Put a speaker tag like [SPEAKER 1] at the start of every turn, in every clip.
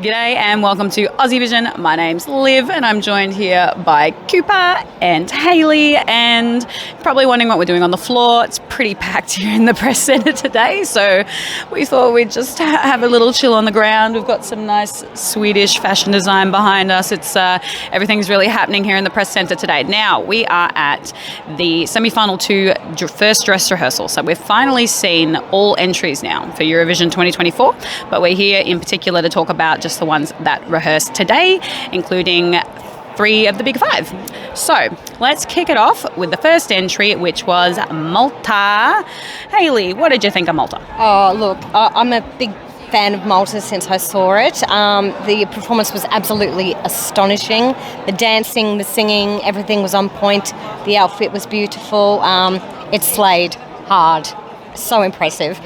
[SPEAKER 1] G'day and welcome to Aussie Vision. My name's Liv and I'm joined here by Cooper and Hayley, and probably wondering what we're doing on the floor. It's pretty packed here in the press centre today, so we thought we'd just have a little chill on the ground. We've got some nice Swedish fashion design behind us. It's everything's really happening here in the press centre today. Now, we are at the semi-final 2 first dress rehearsal, so we've finally seen all entries now for Eurovision 2024, but we're here in particular to talk about just the ones that rehearsed today, including 3 of the big 5. So let's kick it off with the first entry, which was Malta. Hayley, what did you think of Malta?
[SPEAKER 2] Oh, look, I'm a big fan of Malta since I saw it. The performance was absolutely astonishing. The dancing, the singing, everything was on point. The outfit was beautiful. It slayed hard. So impressive.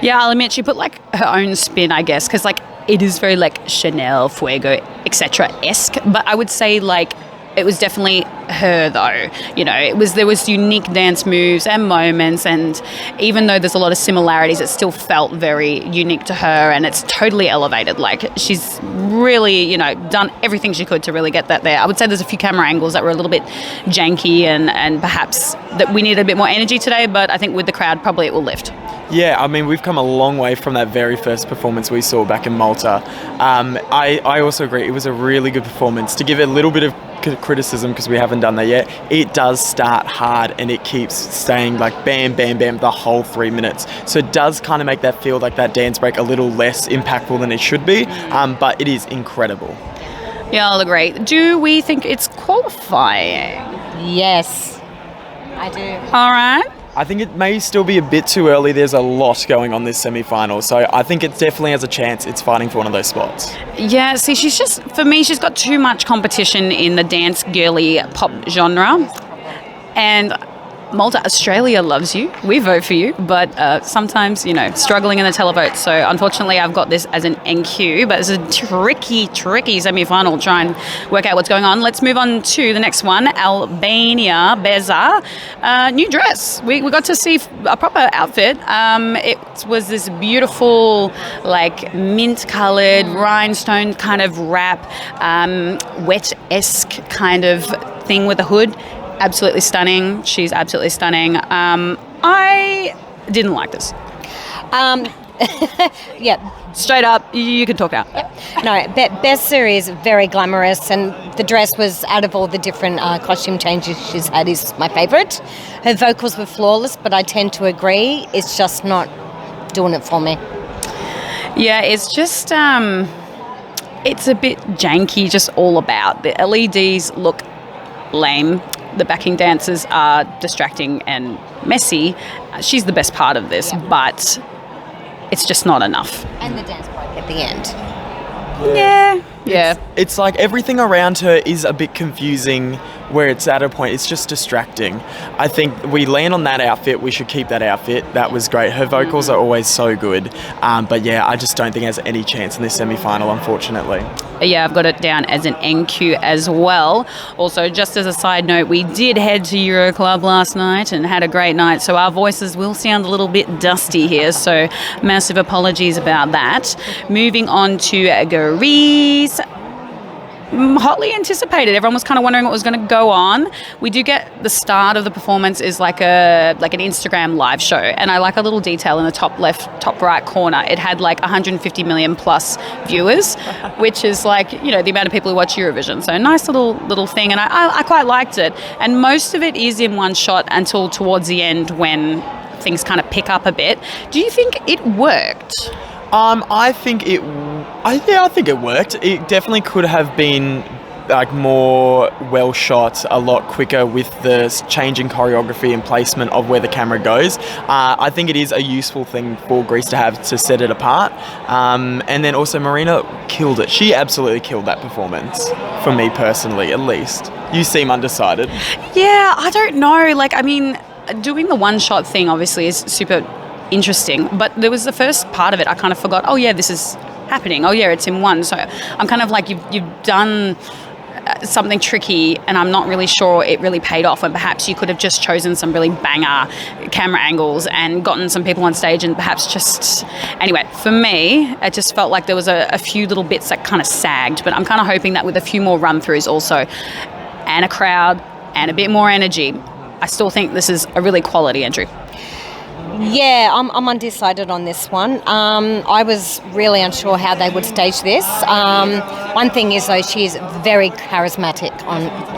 [SPEAKER 1] Yeah, I'll admit she put like her own spin, I guess, because like it is very like Chanel, Fuego, etc.-esque, but I would say like it was definitely her though. You know, there was unique dance moves and moments, and even though there's a lot of similarities, it still felt very unique to her, and it's totally elevated. Like she's really, you know, done everything she could to really get that there. I would say there's a few camera angles that were a little bit janky and perhaps that we needed a bit more energy today, but I think with the crowd probably it will lift.
[SPEAKER 3] Yeah, I mean, we've come a long way from that very first performance we saw back in Malta. I also agree, it was a really good performance. To give it a little bit of criticism, because we haven't done that yet, it does start hard and it keeps staying like bam, bam, bam the whole 3 minutes. So it does kind of make that feel like that dance break a little less impactful than it should be, but it is incredible.
[SPEAKER 1] Yeah, I'll agree. Do we think it's qualifying?
[SPEAKER 2] Yes, I do.
[SPEAKER 1] All right.
[SPEAKER 3] I think it may still be a bit too early. There's a lot going on this semi-final, so I think it definitely has a chance. It's fighting for one of those spots.
[SPEAKER 1] Yeah, see, for me, she's got too much competition in the dance girly pop genre, and Malta, Australia loves you. We vote for you, but sometimes, you know, struggling in the televote. So unfortunately, I've got this as an NQ, but it's a tricky semi-final to try and work out what's going on. Let's move on to the next one, Albania, Beza. New dress. We got to see a proper outfit. It was this beautiful, like mint-coloured, rhinestone kind of wrap, wet-esque kind of thing with a hood. Absolutely stunning. She's absolutely stunning. I didn't like this.
[SPEAKER 2] Yeah.
[SPEAKER 1] Straight up, you can talk now.
[SPEAKER 2] Yep. No, Bessa is very glamorous, and the dress was, out of all the different costume changes she's had, is my favourite. Her vocals were flawless, but I tend to agree. It's just not doing it for me.
[SPEAKER 1] Yeah, it's just, it's a bit janky, just all about. The LEDs look lame. The backing dancers are distracting and messy. She's the best part of this, but it's just not enough.
[SPEAKER 2] And the dance break at the end.
[SPEAKER 1] Yeah.
[SPEAKER 3] It's like everything around her is a bit confusing, where it's at a point, it's just distracting. I think we land on that outfit, we should keep that outfit. That was great. Her vocals are always so good. But yeah, I just don't think it has any chance in this semi-final, unfortunately.
[SPEAKER 1] Yeah, I've got it down as an NQ as well. Also, just as a side note, we did head to Euro Club last night and had a great night, so our voices will sound a little bit dusty here, so massive apologies about that. Moving on to Greece. Hotly anticipated. Everyone was kind of wondering what was going to go on. We do get the start of the performance is like an Instagram live show, and I like a little detail in the top left, top right corner. It had like 150 million plus viewers, which is like, you know, the amount of people who watch Eurovision. So nice little thing, and I quite liked it. And most of it is in one shot until towards the end when things kind of pick up a bit. Do you think it worked?
[SPEAKER 3] I think it worked. It definitely could have been like more well shot, a lot quicker with the changing choreography and placement of where the camera goes. I think it is a useful thing for Greece to have to set it apart. And then also Marino killed it. She absolutely killed that performance, for me personally at least. You seem undecided.
[SPEAKER 1] Yeah, I don't know. Like, I mean, doing the one shot thing obviously is super interesting, but there was the first part of it I kind of forgot, oh yeah, this is happening, oh yeah, it's in one. So I'm kind of like, you've done something tricky, and I'm not really sure it really paid off, and perhaps you could have just chosen some really banger camera angles and gotten some people on stage and perhaps just... Anyway, for me, it just felt like there was a few little bits that kind of sagged, but I'm kind of hoping that with a few more run-throughs also, and a crowd, and a bit more energy, I still think this is a really quality entry.
[SPEAKER 2] Yeah, I'm undecided on this one. I was really unsure how they would stage this. One thing is, though, she's very charismatic.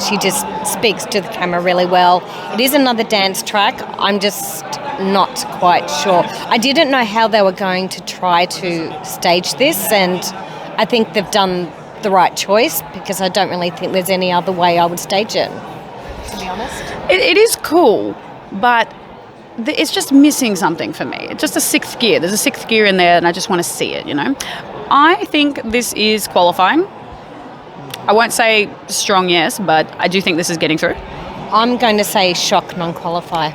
[SPEAKER 2] She just speaks to the camera really well. It is another dance track. I'm just not quite sure. I didn't know how they were going to try to stage this, and I think they've done the right choice, because I don't really think there's any other way I would stage it, to be honest.
[SPEAKER 1] It is cool, but it's just missing something for me. It's just a sixth gear. There's a sixth gear in there, and I just want to see it, you know. I think this is qualifying. I won't say strong yes, but I do think this is getting through.
[SPEAKER 2] I'm going to say shock non-qualify.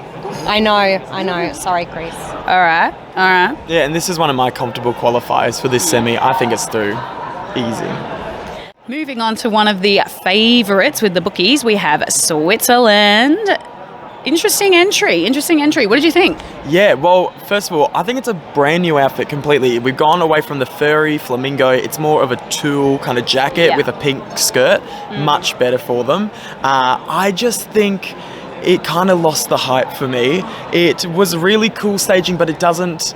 [SPEAKER 2] I know. Sorry, Chris.
[SPEAKER 1] All right.
[SPEAKER 3] Yeah, and this is one of my comfortable qualifiers for this semi. I think it's through. Easy.
[SPEAKER 1] Moving on to one of the favourites with the bookies, we have Switzerland. Interesting entry. What did you think?
[SPEAKER 3] Yeah, well, first of all, I think it's a brand new outfit completely. We've gone away from the furry flamingo. It's more of a tulle kind of jacket with a pink skirt. Much better for them. I just think it kind of lost the hype for me. It was really cool staging, but it doesn't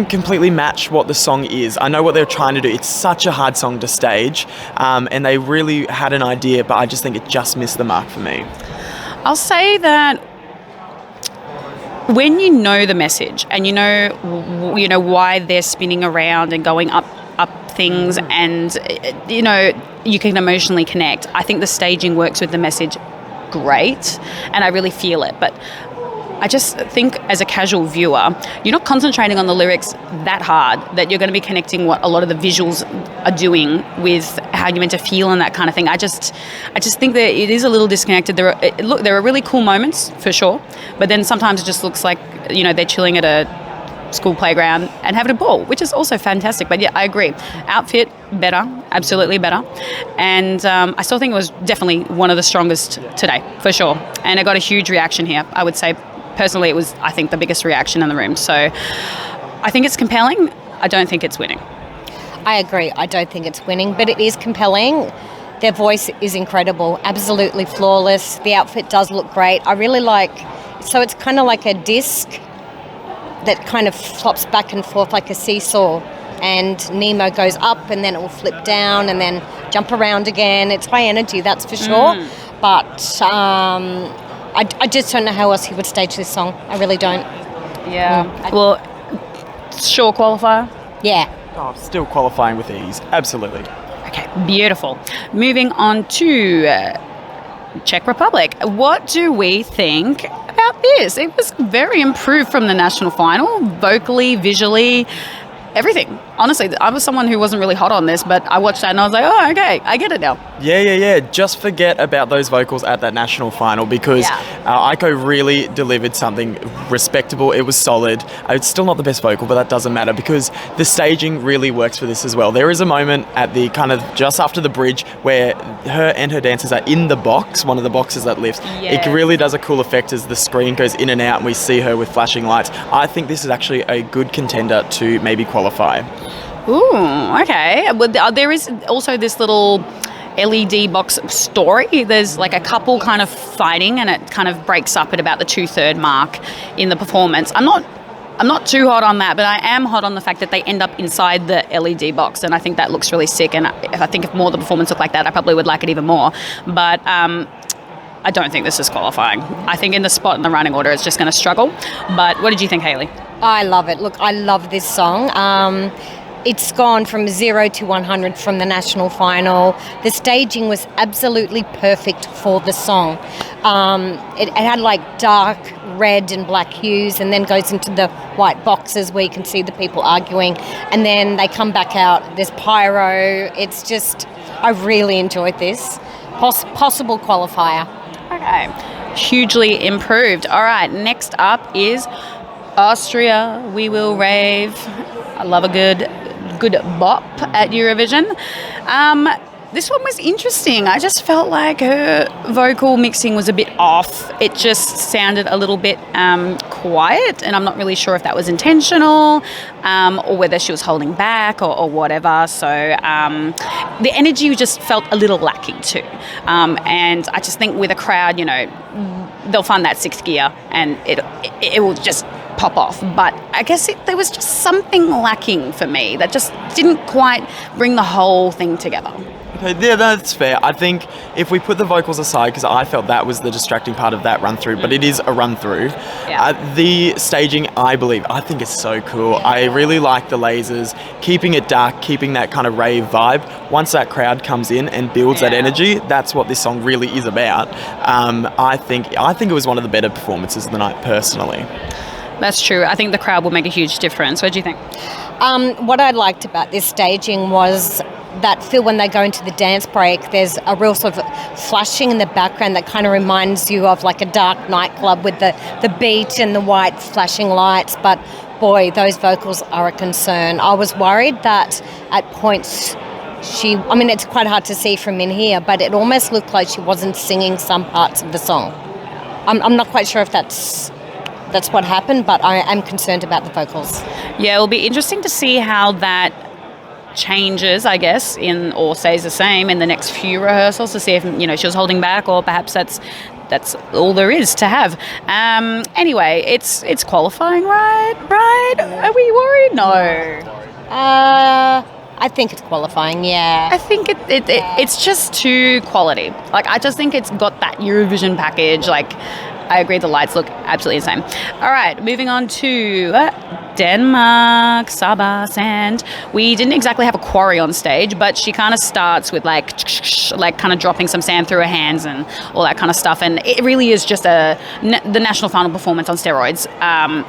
[SPEAKER 3] completely match what the song is. I know what they're trying to do. It's such a hard song to stage, and they really had an idea, but I just think it just missed the mark for me.
[SPEAKER 1] I'll say that when you know the message and you know why they're spinning around and going up things, and you know you can emotionally connect, I think the staging works with the message great, and I really feel it. But I just think as a casual viewer, you're not concentrating on the lyrics that hard that you're going to be connecting what a lot of the visuals are doing with how you're meant to feel and that kind of thing. I just think that it is a little disconnected. There are really cool moments for sure, but then sometimes it just looks like, you know, they're chilling at a school playground and having a ball, which is also fantastic. But yeah, I agree. Outfit better, absolutely better, and I still think it was definitely one of the strongest today for sure. And it got a huge reaction here. I would say. Personally, it was, I think, the biggest reaction in the room. So I think it's compelling. I don't think it's winning.
[SPEAKER 2] I agree. I don't think it's winning, but it is compelling. Their voice is incredible, absolutely flawless. The outfit does look great. I really like, so it's kind of like a disc that kind of flops back and forth like a seesaw, and Nemo goes up and then it will flip down and then jump around again. It's high energy, that's for sure. But I just don't know how else he would stage this song. I really don't.
[SPEAKER 1] Yeah. Well, sure qualifier?
[SPEAKER 2] Yeah.
[SPEAKER 3] Oh, still qualifying with ease. Absolutely.
[SPEAKER 1] Okay, beautiful. Moving on to Czech Republic. What do we think about this? It was very improved from the national final, vocally, visually, everything. Honestly, I was someone who wasn't really hot on this, but I watched that and I was like, oh, okay, I get it now.
[SPEAKER 3] Yeah. Just forget about those vocals at that national final, because Aiko really delivered something respectable. It was solid. It's still not the best vocal, but that doesn't matter, because the staging really works for this as well. There is a moment at the kind of just after the bridge where her and her dancers are in the box, one of the boxes that lifts. It really does a cool effect as the screen goes in and out and we see her with flashing lights. I think this is actually a good contender to maybe qualify.
[SPEAKER 1] Ooh, okay. Well, there is also this little LED box story. There's like a couple kind of fighting, and it kind of breaks up at about the 2/3 mark in the performance. I'm not too hot on that, but I am hot on the fact that they end up inside the LED box, and I think that looks really sick. And I think if more of the performance looked like that, I probably would like it even more. But I don't think this is qualifying. I think in the spot in the running order, it's just going to struggle. But what did you think, Hayley?
[SPEAKER 2] I love it. Look, I love this song. It's gone from 0 to 100 from the national final. The staging was absolutely perfect for the song. It had like dark red and black hues, and then goes into the white boxes where you can see the people arguing, and then they come back out. There's pyro. It's just, I really enjoyed this. Possible qualifier.
[SPEAKER 1] Okay. Hugely improved. All right, next up is Austria. We Will Rave. I love a good bop at Eurovision. This one was interesting. I just felt like her vocal mixing was a bit off. It just sounded a little bit quiet, and I'm not really sure if that was intentional or whether she was holding back or whatever. So the energy just felt a little lacking too. And I just think with a crowd, they'll find that sixth gear and it will just pop off. But I guess there was just something lacking for me that just didn't quite bring the whole thing together.
[SPEAKER 3] Okay, yeah, that's fair. I think if we put the vocals aside, because I felt that was the distracting part of that run-through, but it is a run-through. Yeah. The staging, I think is so cool. I really like the lasers, keeping it dark, keeping that kind of rave vibe. Once that crowd comes in and builds that energy, that's what this song really is about. I think it was one of the better performances of the night, personally.
[SPEAKER 1] That's true. I think the crowd will make a huge difference. What do you think?
[SPEAKER 2] What I liked about this staging was that feel when they go into the dance break, there's a real sort of flashing in the background that kind of reminds you of like a dark nightclub with the beat and the white flashing lights. But boy, those vocals are a concern. I was worried that at points it's quite hard to see from in here, but it almost looked like she wasn't singing some parts of the song. I'm not quite sure if that's what happened, but I am concerned about the vocals.
[SPEAKER 1] Yeah, it'll be interesting to see how that changes, I guess, or stays the same in the next few rehearsals, to see if she was holding back, or perhaps that's all there is to have. Anyway, it's qualifying, right? Are we worried? No.
[SPEAKER 2] I think it's qualifying, yeah.
[SPEAKER 1] I think it's just too quality. Like, I just think it's got that Eurovision package. Like, I agree, the lights look absolutely insane. All right, moving on to Denmark, Saba Sand. We didn't exactly have a quarry on stage, but she kind of starts with like kind of dropping some sand through her hands and all that kind of stuff. And it really is just the national final performance on steroids,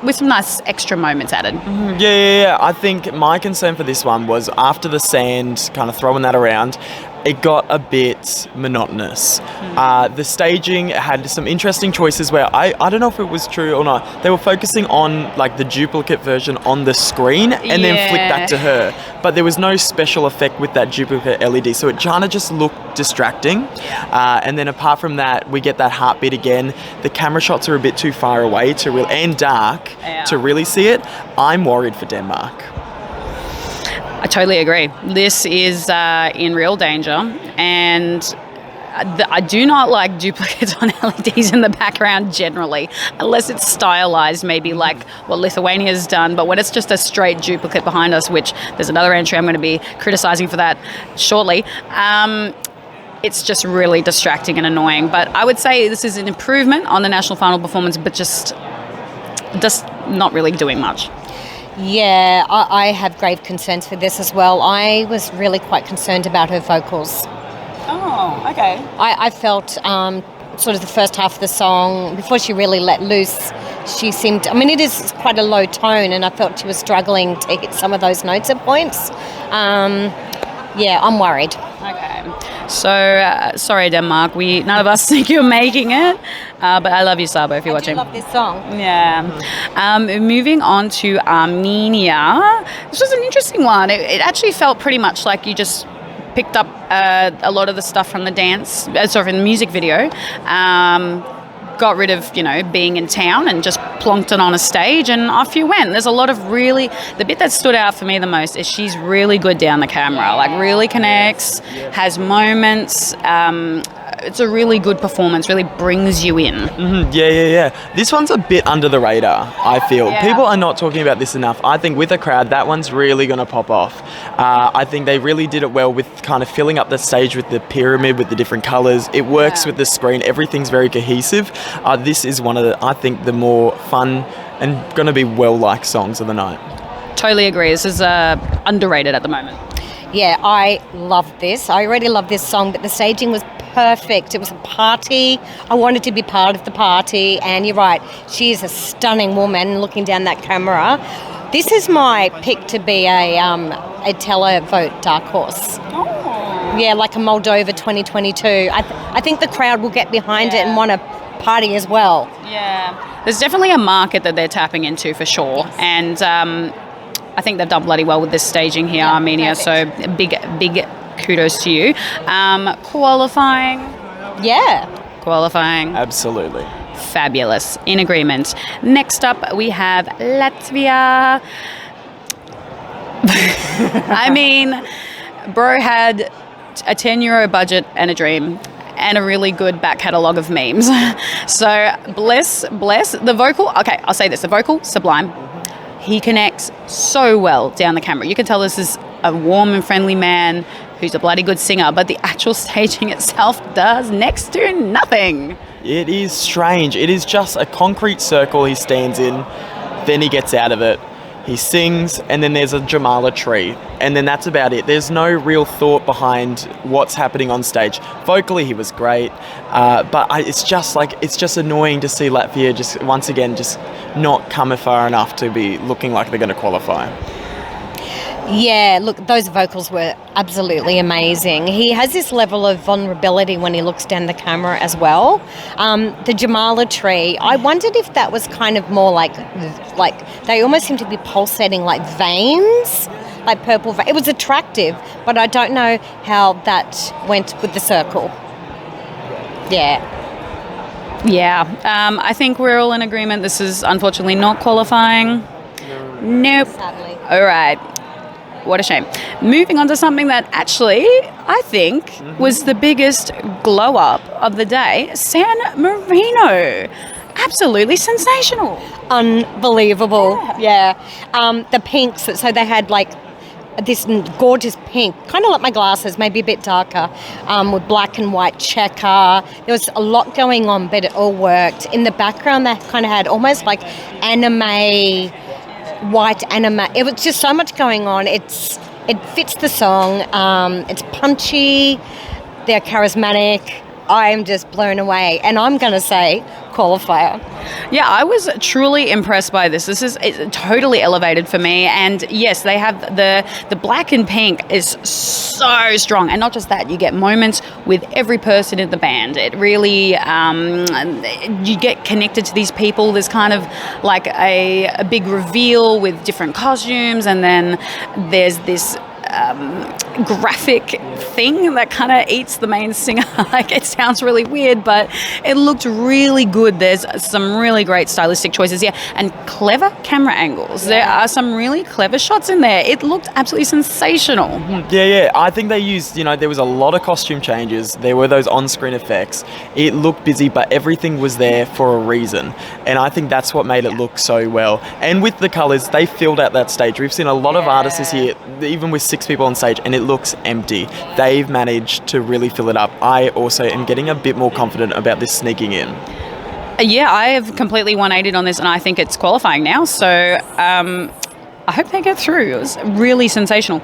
[SPEAKER 1] with some nice extra moments added.
[SPEAKER 3] Mm-hmm. Yeah. I think my concern for this one was after the sand, kind of throwing that around, it got a bit monotonous. The staging had some interesting choices where I don't know if it was true or not. They were focusing on like the duplicate version on the screen and then flick back to her. But there was no special effect with that duplicate LED, so it kind of just looked distracting. And then apart from that, we get that heartbeat again. The camera shots are a bit too far away and dark to really see it. I'm worried for Denmark.
[SPEAKER 1] I totally agree. This is in real danger, and I do not like duplicates on LEDs in the background generally, unless it's stylized, maybe like what Lithuania's done. But when it's just a straight duplicate behind us, which there's another entry I'm going to be criticizing for that shortly, it's just really distracting and annoying. But I would say this is an improvement on the national final performance, but just not really doing much.
[SPEAKER 2] Yeah, I have grave concerns for this as well. I was really quite concerned about her vocals.
[SPEAKER 1] Oh, okay.
[SPEAKER 2] I felt sort of the first half of the song, before she really let loose, she seemed... it is quite a low tone, and I felt she was struggling to hit some of those notes at points. I'm worried.
[SPEAKER 1] Okay. So, sorry, Denmark. None of us think you're making it. But I love you, Sabo, if you're watching.
[SPEAKER 2] I love this song.
[SPEAKER 1] Yeah. Moving on to Armenia. This was an interesting one. It actually felt pretty much like you just picked up a lot of the stuff from the from the music video. Got rid of, being in town and just plonked it on a stage and off you went. There's a lot of the bit that stood out for me the most is she's really good down the camera, like really connects, has moments. It's a really good performance, really brings you in.
[SPEAKER 3] Mm-hmm. Yeah. This one's a bit under the radar, I feel. Yeah. People are not talking about this enough. I think with a crowd, that one's really going to pop off. I think they really did it well with kind of filling up the stage with the pyramid, with the different colours. It works with the screen. Everything's very cohesive. This is one of the more fun and going to be well-liked songs of the night.
[SPEAKER 1] Totally agree. This is underrated at the moment.
[SPEAKER 2] Yeah, I love this. I already love this song, but the staging was perfect. It was a party. I wanted to be part of the party, and you're right, she is a stunning woman looking down that camera. This is my pick to be a televote dark horse. Oh. Yeah, like a Moldova 2022. I think the crowd will get behind it and want to party as well.
[SPEAKER 1] Yeah. There's definitely a market that they're tapping into for sure. Yes. And I think they've done bloody well with this staging here, Armenia. Perfect. So big kudos to you. Qualifying.
[SPEAKER 2] Yeah.
[SPEAKER 1] Qualifying.
[SPEAKER 3] Absolutely.
[SPEAKER 1] Fabulous. In agreement. Next up, we have Latvia. I mean, bro had a €10 budget and a dream and a really good back catalogue of memes. So bless the vocal. Okay, I'll say this. The vocal, sublime. He connects so well down the camera. You can tell this is a warm and friendly man who's a bloody good singer, but the actual staging itself does next to nothing.
[SPEAKER 3] It is strange. It is just a concrete circle he stands in, then he gets out of it. He sings, and then there's a Jamala tree, and then that's about it. There's no real thought behind what's happening on stage. Vocally, he was great, but it's just annoying to see Latvia just once again just not come far enough to be looking like they're going to qualify.
[SPEAKER 2] Yeah, look, those vocals were absolutely amazing. He has this level of vulnerability when he looks down the camera as well. The Jamala tree, I wondered if that was kind of more like they almost seem to be pulsating like veins, like purple veins. It was attractive, but I don't know how that went with the circle. Yeah.
[SPEAKER 1] Yeah, I think we're all in agreement. This is unfortunately not qualifying. Nope.
[SPEAKER 2] Sadly.
[SPEAKER 1] All right. What a shame. Moving on to something that actually, I think, was the biggest glow up of the day, San Marino. Absolutely sensational.
[SPEAKER 2] Unbelievable. Yeah. The pinks, so they had like this gorgeous pink, kind of like my glasses, maybe a bit darker, with black and white checker. There was a lot going on, but it all worked. In the background, they kind of had almost like anime, white anime. It was just so much going on. It fits the song. It's punchy. They're charismatic. I'm just blown away. And I'm going to say qualifier.
[SPEAKER 1] Yeah, I was truly impressed by this. It's totally elevated for me. And yes, they have the black and pink is so strong. And not just that, you get moments with every person in the band. It really, you get connected to these people. There's kind of like a big reveal with different costumes. And then there's this graphic thing that kind of eats the main singer. Like, it sounds really weird, but it looked really good. There's some really great stylistic choices here and clever camera angles. There are some really clever shots in there. It looked absolutely sensational.
[SPEAKER 3] Yeah. I think they used, there was a lot of costume changes. There were those on-screen effects. It looked busy, but everything was there for a reason. And I think that's what made it look so well. And with the colours, they filled out that stage. We've seen a lot of artists this year, even with 6 people on stage, and it looks empty. They've managed to really fill it up. I also am getting a bit more confident about this sneaking in.
[SPEAKER 1] Yeah, I have completely 180'd on this, and I think it's qualifying now. So I hope they get through. It was really sensational.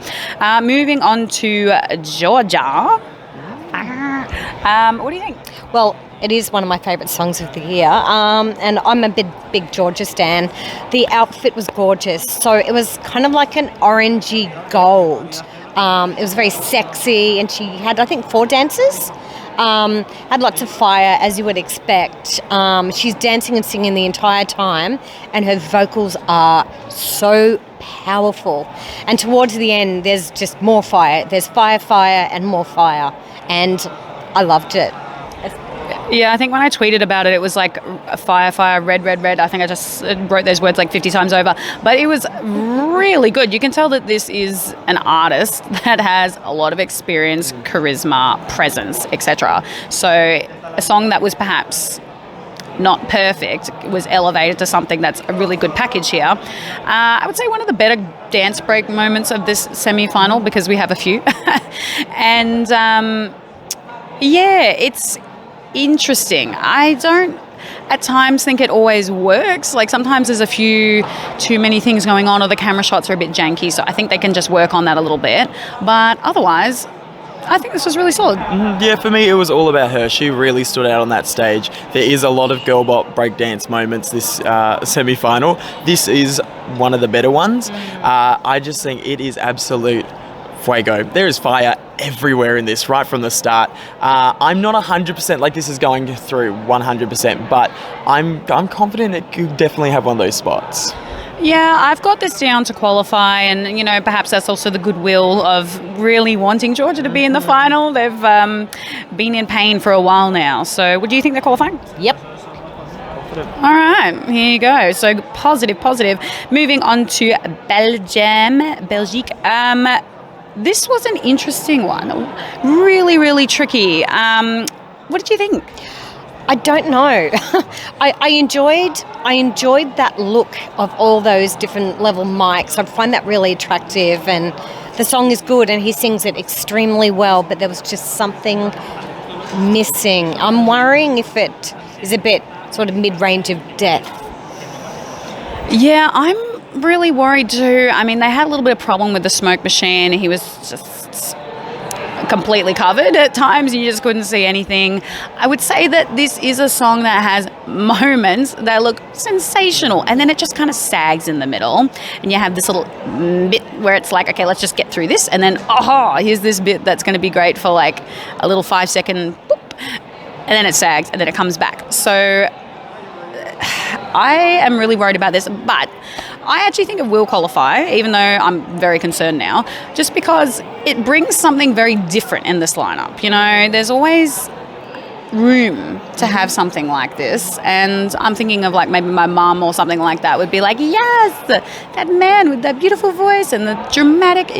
[SPEAKER 1] Moving on to Georgia. What do you think?
[SPEAKER 2] Well, it is one of my favourite songs of the year, and I'm a big Georgia stan. The outfit was gorgeous, so it was kind of like an orangey gold. It was very sexy, and she had, I think, 4 dancers. Had lots of fire, as you would expect. She's dancing and singing the entire time, and her vocals are so powerful. And towards the end, there's just more fire. There's fire, and more fire. And I loved it.
[SPEAKER 1] Yeah, I think when I tweeted about it, it was like fire, red. I think I just wrote those words like 50 times over. But it was really good. You can tell that this is an artist that has a lot of experience, charisma, presence, etc. So a song that was perhaps not perfect was elevated to something that's a really good package here. I would say one of the better dance break moments of this semi-final, because we have a few. And it's interesting. I don't at times think it always works. Like, sometimes there's a few too many things going on, or the camera shots are a bit janky, so I think they can just work on that a little bit. But otherwise, I think this was really solid.
[SPEAKER 3] Yeah, for me, it was all about her. She really stood out on that stage. There is a lot of girl bop breakdance moments this semi-final. This is one of the better ones. I just think it is absolute fuego. There is fire everywhere in this, right from the start. I'm not 100% like this is going through 100%, but I'm confident it could definitely have one of those spots.
[SPEAKER 1] Yeah, I've got this down to qualify, and perhaps that's also the goodwill of really wanting Georgia to be in the final. They've been in pain for a while now. So, do you think they're qualifying?
[SPEAKER 2] Yep.
[SPEAKER 1] All right, here you go. So positive. Moving on to Belgium. This was an interesting one. Really, really tricky. What did you think?
[SPEAKER 2] I don't know. I enjoyed that look of all those different level mics. I find that really attractive, and the song is good, and he sings it extremely well. But there was just something missing. I'm worrying if it is a bit sort of mid-range of death.
[SPEAKER 1] Yeah, I'm really worried too. I mean, they had a little bit of problem with the smoke machine. He was just completely covered at times. You just couldn't see anything. I would say that this is a song that has moments that look sensational, and then it just kind of sags in the middle, and you have this little bit where it's like, okay, let's just get through this, and then here's this bit that's going to be great for like a little 5-second boop, and then it sags, and then it comes back. So I am really worried about this, but I actually think it will qualify, even though I'm very concerned now, just because it brings something very different in this lineup. There's always room to have something like this, and I'm thinking of like maybe my mum or something like that would be like, yes, that man with that beautiful voice and the dramatic,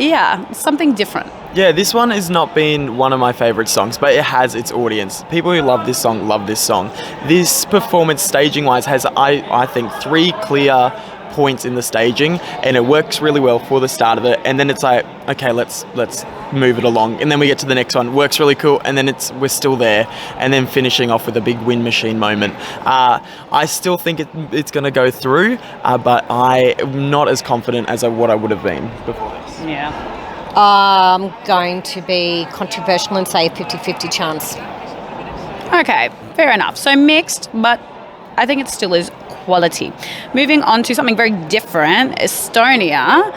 [SPEAKER 1] something different.
[SPEAKER 3] Yeah, this one has not been one of my favourite songs, but it has its audience. People who love this song love this song. This performance, staging-wise, has, I think, 3 clear points in the staging, and it works really well for the start of it, and then it's like, okay, let's move it along, and then we get to the next one, works really cool, and then we're still there, and then finishing off with a big wind machine moment. I still think it's going to go through, but I'm not as confident as what I would have been before this.
[SPEAKER 1] Yeah.
[SPEAKER 2] I'm going to be controversial and say a 50-50 chance.
[SPEAKER 1] Okay, fair enough. So mixed, but I think it still is quality. Moving on to something very different, Estonia.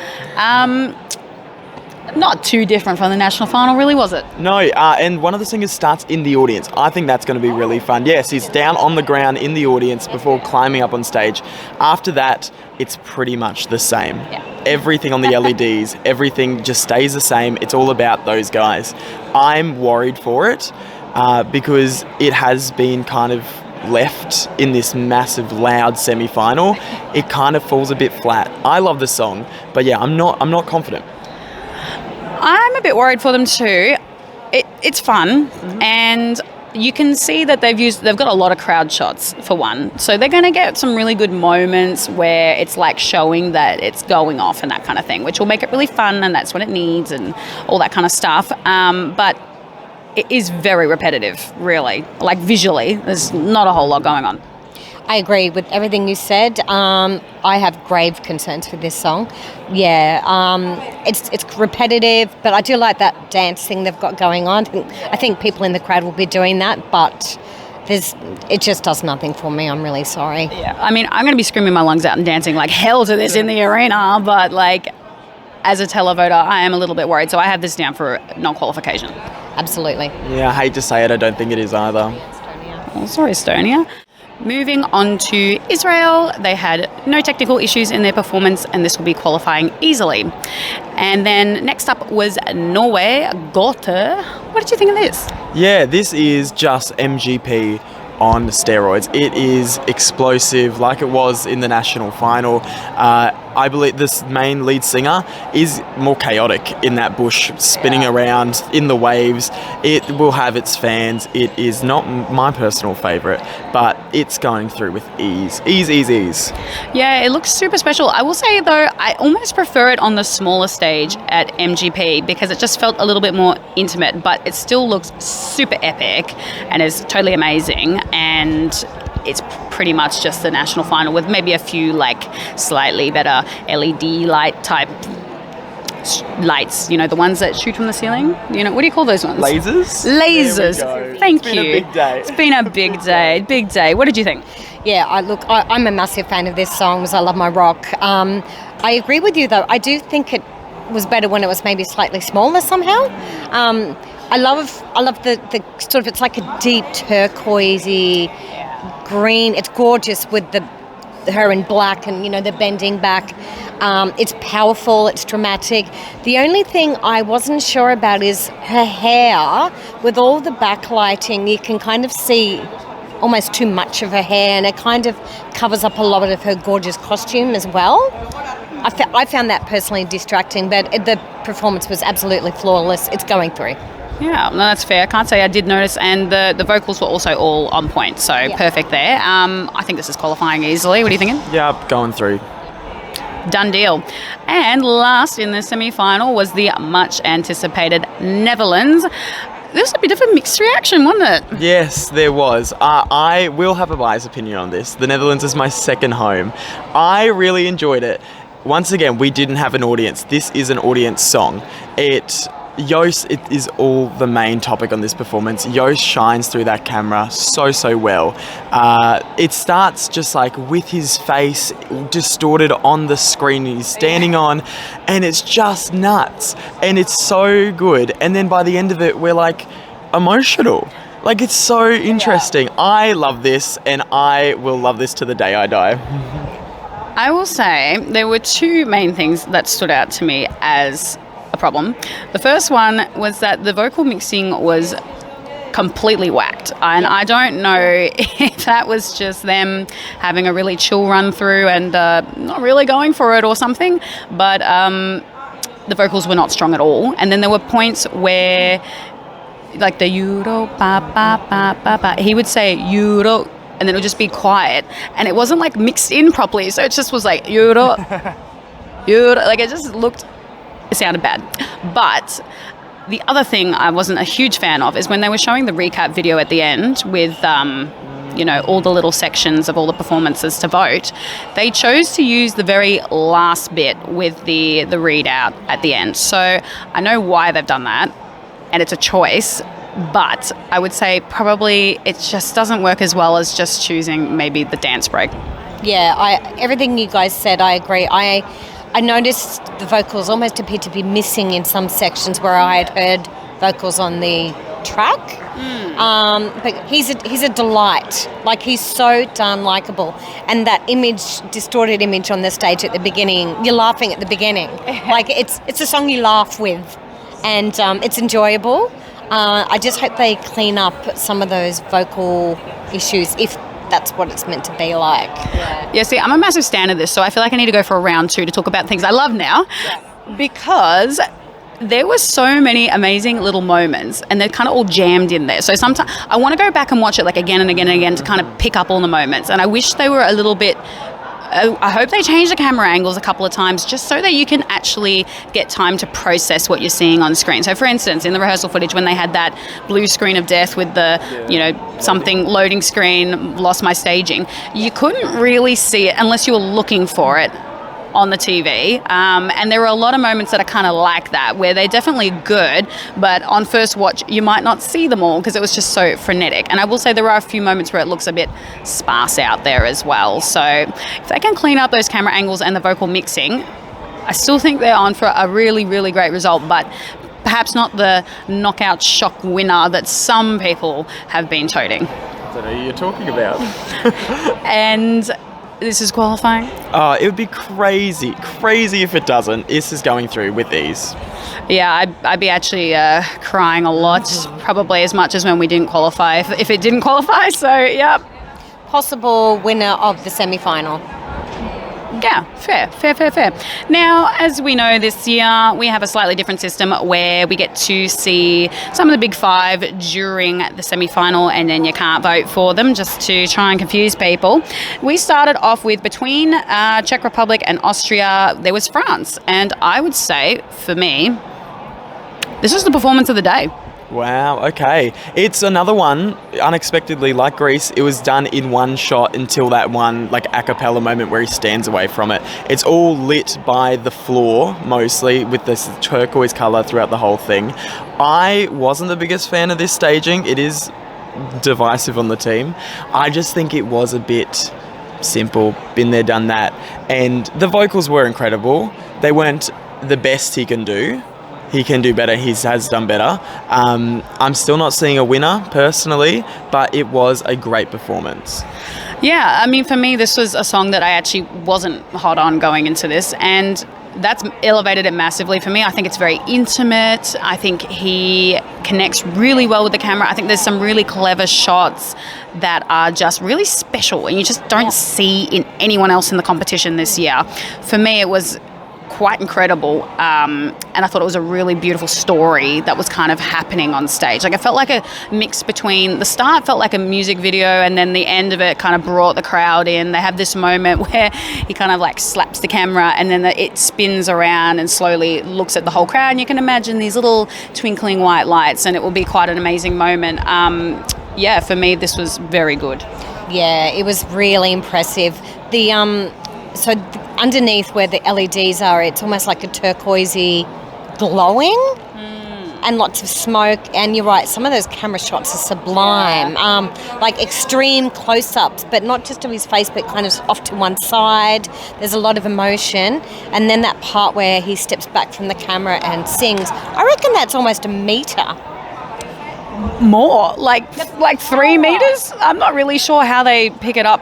[SPEAKER 1] Not too different from the national final, really, was it?
[SPEAKER 3] No, and one of the singers starts in the audience. I think that's going to be really fun. Yes, he's down on the ground in the audience before climbing up on stage. After that, it's pretty much the same.
[SPEAKER 1] Yeah.
[SPEAKER 3] Everything on the LEDs, everything just stays the same. It's all about those guys. I'm worried for it because it has been kind of left in this massive, loud semi-final. It kind of falls a bit flat. I love the song, but yeah, I'm not confident.
[SPEAKER 1] I'm a bit worried for them too. It's fun, and you can see that they've got a lot of crowd shots for one, so they're going to get some really good moments where it's like showing that it's going off and that kind of thing, which will make it really fun, and that's what it needs and all that kind of stuff. But it is very repetitive, really. Like visually, there's not a whole lot going on.
[SPEAKER 2] I agree with everything you said. I have grave concerns with this song. Yeah, it's repetitive, but I do like that dance thing they've got going on. I think people in the crowd will be doing that, but it just does nothing for me. I'm really sorry.
[SPEAKER 1] Yeah, I mean, I'm going to be screaming my lungs out and dancing like hell to this in the arena, but like, as a televoter, I am a little bit worried, so I have this down for non-qualification.
[SPEAKER 2] Absolutely.
[SPEAKER 3] Yeah, I hate to say it, I don't think it is either.
[SPEAKER 1] Oh, sorry, Estonia. Moving on to Israel, they had no technical issues in their performance, and this will be qualifying easily. And then next up was Norway, Goethe. What did you think of this?
[SPEAKER 3] Yeah, this is just MGP on steroids. It is explosive like it was in the national final. I believe this main lead singer is more chaotic in that bush, spinning around in the waves. It will have its fans. It is not my personal favourite, but it's going through with ease. Ease.
[SPEAKER 1] Yeah, it looks super special. I will say, though, I almost prefer it on the smaller stage at MGP because it just felt a little bit more intimate, but it still looks super epic and is totally amazing. And it's pretty much just the national final with maybe a few like slightly better LED light type lights, the ones that shoot from the ceiling. What do you call those ones?
[SPEAKER 3] Lasers.
[SPEAKER 1] Thank you.
[SPEAKER 3] It's been a big day.
[SPEAKER 1] It's been a big day. What did you think?
[SPEAKER 2] Yeah, I'm a massive fan of this song because I love my rock. I agree with you though. I do think it was better when it was maybe slightly smaller somehow. I love the sort of, it's like a deep turquoisey green. It's gorgeous with the her in black and, they're bending back. It's powerful, it's dramatic. The only thing I wasn't sure about is her hair. With all the backlighting, you can kind of see almost too much of her hair, and it kind of covers up a lot of her gorgeous costume as well. I found that personally distracting, but the performance was absolutely flawless. It's going through.
[SPEAKER 1] Yeah, no, that's fair. I can't say I did notice, and the vocals were also all on point, so perfect there. I think this is qualifying easily. What are you thinking?
[SPEAKER 3] Yeah, going through.
[SPEAKER 1] Done deal. And last in the semi-final was the much-anticipated Netherlands. This was a bit of a mixed reaction, wasn't it?
[SPEAKER 3] Yes, there was. I will have a biased opinion on this. The Netherlands is my second home. I really enjoyed it. Once again, we didn't have an audience. This is an audience song. Joost, it is all the main topic on this performance. Joost shines through that camera so well. It starts just like with his face distorted on the screen he's standing on, and it's just nuts. And it's so good. And then by the end of it, we're like emotional. Like, it's so interesting. I love this, and I will love this to the day I die.
[SPEAKER 1] I will say there were two main things that stood out to me as a problem. The first one was that the vocal mixing was completely whacked, and I don't know if that was just them having a really chill run through and not really going for it or something, but the vocals were not strong at all. And then there were points where, like the Euro pa pa pa pa pa, he would say Euro, and then it would just be quiet, and it wasn't like mixed in properly, so it just was like Euro Euro, like it just sounded bad. But the other thing I wasn't a huge fan of is when they were showing the recap video at the end with all the little sections of all the performances to vote, they chose to use the very last bit with the readout at the end. So I know why they've done that, and it's a choice, but I would say probably it just doesn't work as well as just choosing maybe the dance break.
[SPEAKER 2] Yeah, everything you guys said, I agree. I noticed the vocals almost appeared to be missing in some sections where I had heard vocals on the track. But he's a delight. Like, he's so darn likeable. And that distorted image on the stage at the beginning, you're laughing at the beginning. Like, it's a song you laugh with, and it's enjoyable. I just hope they clean up some of those vocal issues, if that's what it's meant to be like.
[SPEAKER 1] Yeah, see, I'm a massive stan of this, so I feel like I need to go for a round 2 to talk about things I love now, because there were so many amazing little moments, and they're kind of all jammed in there. So sometimes I want to go back and watch it like again and again and again to kind of pick up all the moments, and I wish they were a little bit... I hope they change the camera angles a couple of times just so that you can actually get time to process what you're seeing on screen. So, for instance, in the rehearsal footage, when they had that blue screen of death with the, something loading screen, lost my staging, you couldn't really see it unless you were looking for it on the TV. And there were a lot of moments that are kind of like that, where they're definitely good, but on first watch, you might not see them all because it was just so frenetic. And I will say there are a few moments where it looks a bit sparse out there as well. So if they can clean up those camera angles and the vocal mixing, I still think they're on for a really, really great result, but perhaps not the knockout shock winner that some people have been toting.
[SPEAKER 3] I don't know who you're talking about.
[SPEAKER 1] And this is qualifying?
[SPEAKER 3] It would be crazy if it doesn't. This is going through with these.
[SPEAKER 1] Yeah, I'd be actually crying a lot, probably as much as when we didn't qualify, if it didn't qualify, so yeah.
[SPEAKER 2] Possible winner of the semi-final.
[SPEAKER 1] Yeah, fair. Now, as we know, this year we have a slightly different system where we get to see some of the big five during the semi-final, and then you can't vote for them, just to try and confuse people. We started off with, between Czech Republic and Austria, there was France. And I would say, for me, this was the performance of the day.
[SPEAKER 3] Wow, okay. It's another one, unexpectedly, like Greece, it was done in one shot until that one, like, a cappella moment where he stands away from it. It's all lit by the floor, mostly, with this turquoise colour throughout the whole thing. I wasn't the biggest fan of this staging. It is divisive on the team. I just think it was a bit simple, been there, done that. And the vocals were incredible. They weren't the best he can do. He can do better. He has done better. I'm still not seeing a winner, personally, but it was a great performance.
[SPEAKER 1] Yeah, I mean, for me, this was a song that I actually wasn't hot on going into this, and that's elevated it massively for me. I think it's very intimate. I think he connects really well with the camera. I think there's some really clever shots that are just really special and you just don't see in anyone else in the competition this year. For me, it was quite incredible, and I thought it was a really beautiful story that was kind of happening on stage. Like, it felt like a mix between the start felt like a music video, and then the end of it kind of brought the crowd in. They have this moment where he kind of like slaps the camera, and then it spins around and slowly looks at the whole crowd, and you can imagine these little twinkling white lights, and it will be quite an amazing moment. Yeah, for me, this was very good.
[SPEAKER 2] Yeah, it was really impressive. Underneath where the LEDs are, it's almost like a turquoisey glowing and lots of smoke. And you're right, some of those camera shots are sublime. Like extreme close-ups, but not just of his face, but kind of off to one side. There's a lot of emotion. And then that part where he steps back from the camera and sings, I reckon that's almost a metre.
[SPEAKER 1] More, like 3 meters? I'm not really sure how they pick it up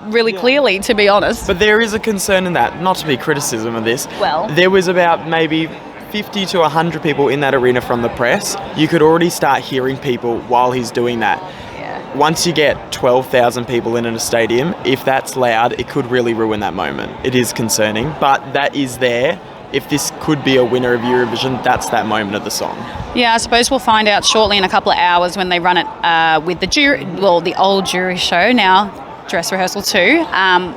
[SPEAKER 1] really clearly, to be honest.
[SPEAKER 3] But there is a concern in that, not to be criticism of this.
[SPEAKER 1] Well,
[SPEAKER 3] there was about maybe 50 to 100 people in that arena from the press. You could already start hearing people while he's doing that.
[SPEAKER 1] Yeah.
[SPEAKER 3] Once you get 12,000 people in a stadium, if that's loud, it could really ruin that moment. It is concerning, but that is there. If this could be a winner of Eurovision, that's that moment of the song.
[SPEAKER 1] Yeah, I suppose we'll find out shortly in a couple of hours when they run it with the jury, well, the old jury show now, Dress Rehearsal 2,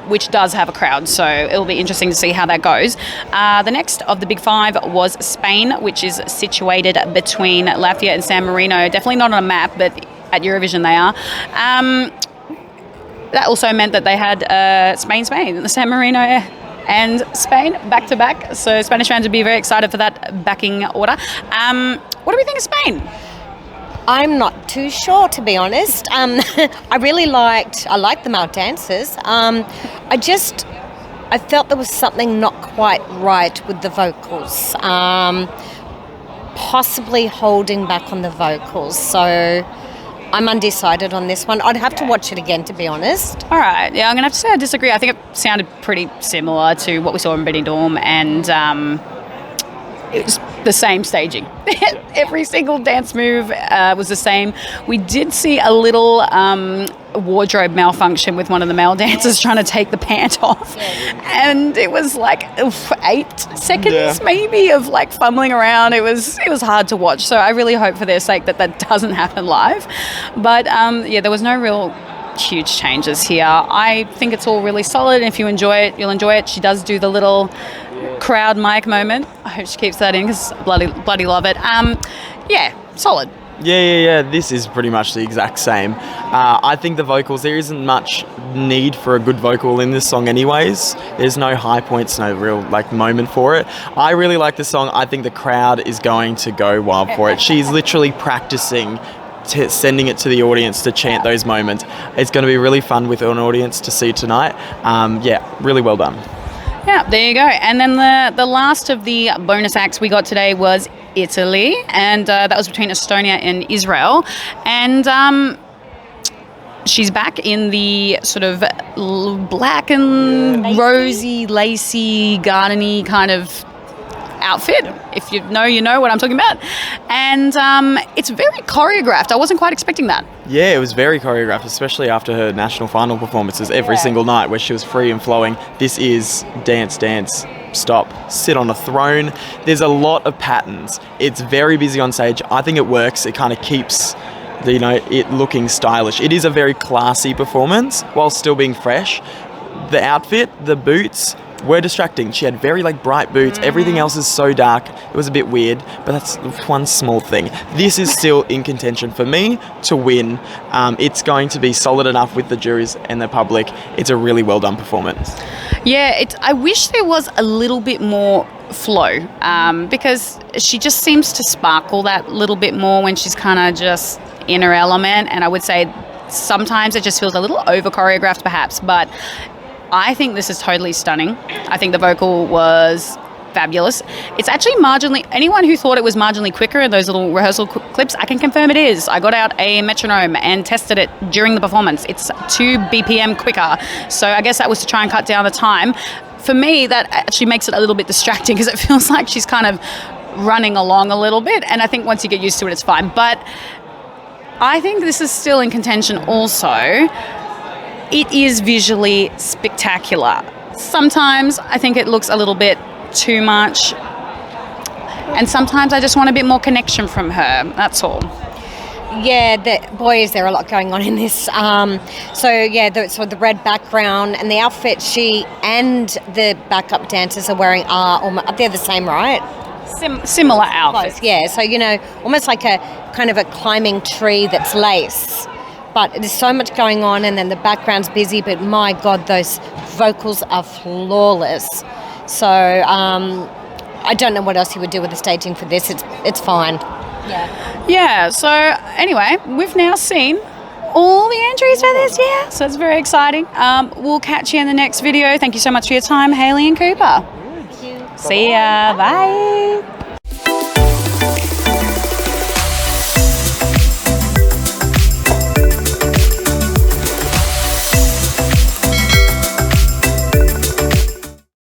[SPEAKER 1] which does have a crowd, so it'll be interesting to see how that goes. The next of the big five was Spain, which is situated between Latvia and San Marino. Definitely not on a map, but at Eurovision they are. That also meant that they had Spain, San Marino and Spain back-to-back, so Spanish fans would be very excited for that backing order. What do we think of Spain?
[SPEAKER 2] I'm not too sure, to be honest. I liked the male dancers. I felt there was something not quite right with the vocals. Possibly holding back on the vocals. So I'm undecided on this one. I'd have to watch it again, to be honest.
[SPEAKER 1] All right. Yeah, I'm going to have to say I disagree. I think it sounded pretty similar to what we saw in Benidorm, and it was the same staging. Every single dance move was the same. We did see a little wardrobe malfunction with one of the male dancers trying to take the pant off, and it was like 8 seconds maybe of like fumbling around. It was hard to watch, so I really hope for their sake that doesn't happen live. But there was no real huge changes here. I think it's all really solid, and if you enjoy it, you'll enjoy it. She does do the little crowd mic moment. I hope she keeps that in because bloody love it. Solid.
[SPEAKER 3] Yeah. This is pretty much the exact same. I think the vocals, there isn't much need for a good vocal in this song anyways. There's no high points, no real moment for it. I really like this song. I think the crowd is going to go wild for it. She's literally practicing sending it to the audience to chant those moments. It's going to be really fun with an audience to see tonight. Really well done.
[SPEAKER 1] Yeah, there you go. And then the last of the bonus acts we got today was Italy, and that was between Estonia and Israel. And she's back in the sort of black and rosy, lacy, gardeny kind of outfit. If you know what I'm talking about. And it's very choreographed. I wasn't quite expecting that.
[SPEAKER 3] Yeah, it was very choreographed, especially after her national final performances every single night where she was free and flowing. This is dance, stop, sit on a throne. There's a lot of patterns. It's very busy on stage. I think it works. It kind of keeps it looking stylish. It is a very classy performance while still being fresh. The outfit, the boots, were distracting. She had very bright boots. Everything else is so dark. It was a bit weird, but that's one small thing. This is still in contention for me to win. It's going to be solid enough with the juries and the public. It's a really well done performance. Yeah,
[SPEAKER 1] I wish there was a little bit more flow, because she just seems to sparkle that little bit more when she's kind of just in her element, and I would say sometimes it just feels a little over choreographed perhaps, but I think this is totally stunning. I think the vocal was fabulous. It's actually marginally, anyone who thought it was marginally quicker in those little rehearsal clips, I can confirm it is. I got out a metronome and tested it during the performance. It's 2 BPM quicker. So I guess that was to try and cut down the time. For me, that actually makes it a little bit distracting because it feels like she's kind of running along a little bit. And I think once you get used to it, it's fine. But I think this is still in contention also. It is visually spectacular. Sometimes I think it looks a little bit too much, and sometimes I just want a bit more connection from her. That's all.
[SPEAKER 2] Yeah, boy, is there a lot going on in this. The red background and the outfit she and the backup dancers are wearing they're the same, right?
[SPEAKER 1] Similar outfits.
[SPEAKER 2] Yeah, so almost like a kind of a climbing tree that's lace. But there's so much going on, and then the background's busy. But my God, those vocals are flawless. So I don't know what else you would do with the staging for this. It's fine.
[SPEAKER 1] Yeah. So anyway, we've now seen all the entries for this year, so it's very exciting. We'll catch you in the next video. Thank you so much for your time, Hayley and Cooper.
[SPEAKER 2] Thank you.
[SPEAKER 1] See ya. Bye.